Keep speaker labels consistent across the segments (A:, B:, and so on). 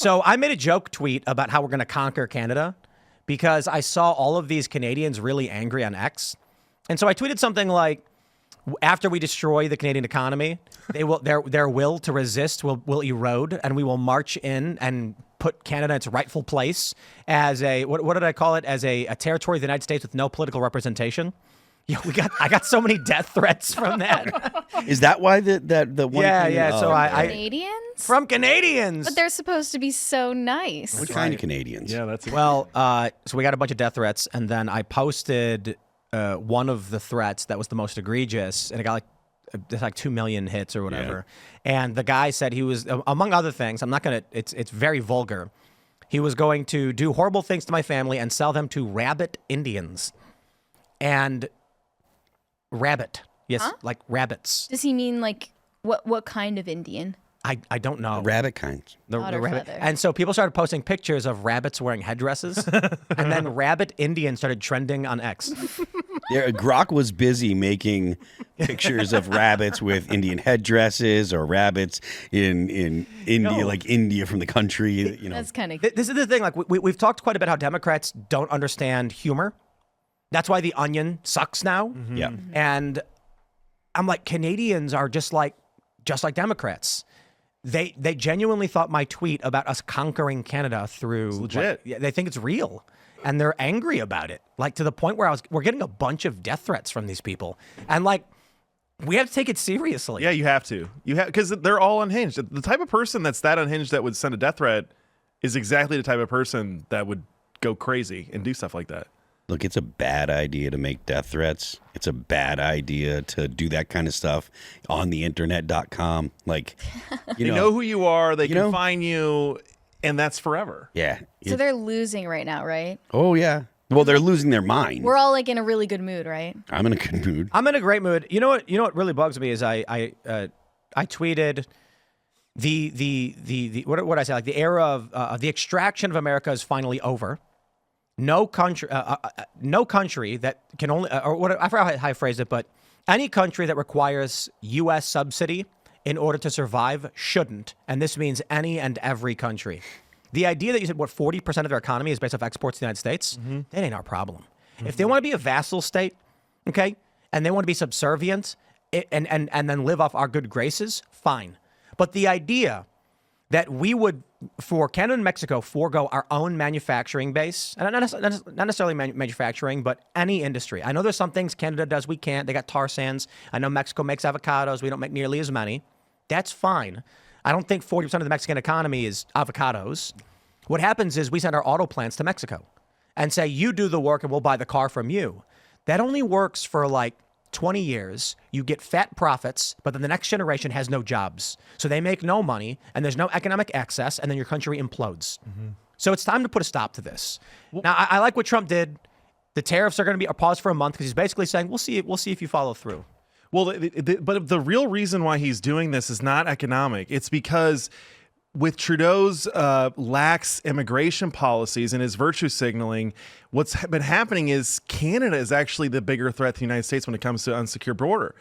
A: So I made a joke tweet about how we're going to conquer Canada because I saw all of these Canadians really angry on X. And so I tweeted something like, after we destroy the Canadian economy, their will to resist will erode, and we will march in and put Canada in its rightful place as a, what did I call it? As a territory of the United States with no political representation. Yeah, I got so many death threats from that.
B: Is that why the one?
A: Yeah. So
C: Canadians?
A: From Canadians.
C: But they're supposed to be so nice.
B: What kind of Canadians?
D: Yeah, that's
A: so we got a bunch of death threats, and then I posted one of the threats that was the most egregious, and it got like 2 million hits or whatever. Yeah. And the guy said he was, among other things, I'm not gonna. It's very vulgar. He was going to do horrible things to my family and sell them to rabbit Indians. And rabbit, yes, like rabbits.
C: Does he mean like what kind of Indian?
A: I don't know.
B: Rabbit kinds.
A: The rabbit.
C: feather.
A: And so people started posting pictures of rabbits wearing headdresses, and then rabbit Indian started trending on X.
B: Yeah, Grok was busy making pictures of rabbits with Indian headdresses or rabbits in India, like India from the country. You know,
C: That's kind of.
A: This is the thing. Like we've talked quite a bit how Democrats don't understand humor. That's why The Onion sucks now.
B: Mm-hmm. Yeah.
A: And I'm like, Canadians are just like Democrats. They genuinely thought my tweet about us conquering Canada through
D: It's legit.
A: They think it's real, and they're angry about it. Like to the point where we're getting a bunch of death threats from these people, and like we have to take it seriously.
D: Yeah, you have to. You have, because they're all unhinged. The type of person that's that unhinged that would send a death threat is exactly the type of person that would go crazy and do stuff like that.
B: Look, it's a bad idea to make death threats. It's a bad idea to do that kind of stuff on the internet.com. Like,
D: They know who you are. They
B: You
D: can
B: know?
D: find you, and that's forever.
B: yeah.
C: So they're losing right now, right?
B: Oh, yeah. Well, they're losing their mind.
C: We're all like in a really good mood, right?
B: I'm in a good mood.
A: I'm in a great mood. You know what really bugs me is I tweeted the what did I say? Like the era of the extraction of America is finally over. No country that can only, or what, I forgot how I phrased it, but any country that requires U.S. subsidy in order to survive shouldn't. And this means any and every country. The idea that you said, 40% of their economy is based off exports to the United States, that ain't our problem. If they want to be a vassal state, okay, and they want to be subservient and then live off our good graces, fine. But the idea that we would, for Canada and Mexico, forego our own manufacturing base, and not necessarily manufacturing, but any industry. I know there's some things Canada does we can't. They got tar sands. I know Mexico makes avocados. We don't make nearly as many. That's fine. I don't think 40% of the Mexican economy is avocados. What happens is we send our auto plants to Mexico and say, you do the work and we'll buy the car from you. That only works for like 20 years, you get fat profits, but then the next generation has no jobs. So they make no money, and there's no economic access, and then your country implodes. So it's time to put a stop to this. Now, I like what Trump did. The tariffs are going to be a pause for a month because he's basically saying, we'll see if you follow through.
D: Well, but the real reason why he's doing this is not economic. It's because with Trudeau's lax immigration policies and his virtue signaling, what's been happening is Canada is actually the bigger threat to the United States when it comes to unsecure border.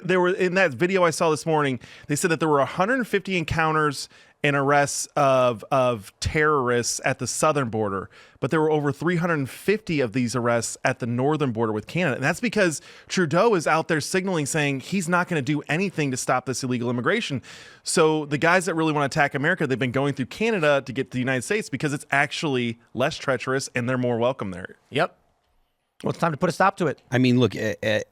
D: There were, in that video I saw this morning, they said that there were 150 encounters and arrests of terrorists at the southern border, but there were over 350 of these arrests at the northern border with Canada. And that's because Trudeau is out there signaling, saying he's not going to do anything to stop this illegal immigration. So the guys that really want to attack America, they've been going through Canada to get to the United States because it's actually less treacherous and they're more welcome there.
A: Yep. Well, it's time to put a stop to it.
B: I mean, look,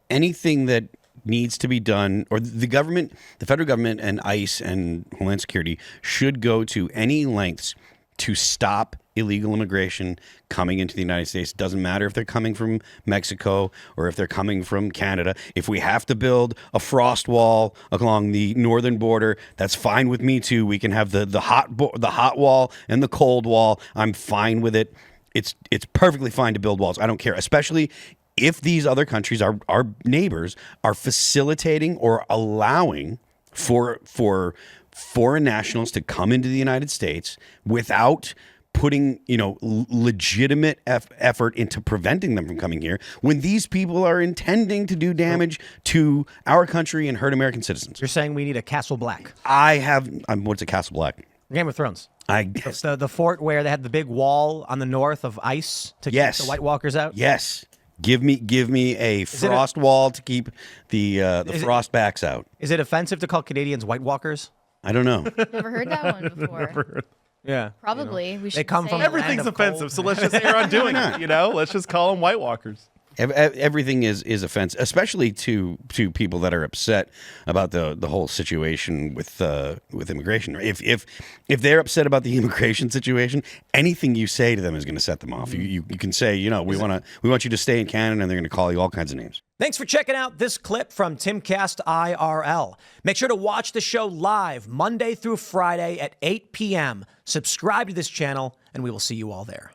B: anything that needs to be done, or the government, the federal government and ICE and Homeland Security should go to any lengths to stop illegal immigration coming into the United States. Doesn't matter if they're coming from Mexico or if they're coming from Canada. If we have to build a frost wall along the northern border, that's fine with me too. We can have the hot wall and the cold wall. I'm fine with it. It's perfectly fine to build walls. I don't care, especially if these other countries, our neighbors, are facilitating or allowing for foreign nationals to come into the United States without putting, legitimate effort into preventing them from coming here, when these people are intending to do damage to our country and hurt American citizens.
A: You're saying we need a Castle Black.
B: What's a Castle Black?
A: Game of Thrones.
B: Yes.
A: The fort where they had the big wall on the north of ice to keep the White Walkers out.
B: Yes. Give me a frost wall to keep the frost backs out.
A: Is it offensive to call Canadians White Walkers?
B: I don't know.
C: Never heard that one before.
A: Yeah.
C: Probably. We should
A: They come
C: say
A: from
C: it.
D: Everything's
A: Land of
D: offensive,
A: cold.
D: so let's just err on doing it. Let's just call them White Walkers.
B: Everything is offensive, especially to people that are upset about the whole situation with immigration. If they're upset about the immigration situation, anything you say to them is going to set them off. You can say, we want you to stay in Canada, and they're going to call you all kinds of names.
A: Thanks for checking out this clip from Timcast IRL. Make sure to watch the show live Monday through Friday at 8 p.m. Subscribe to this channel, and we will see you all there.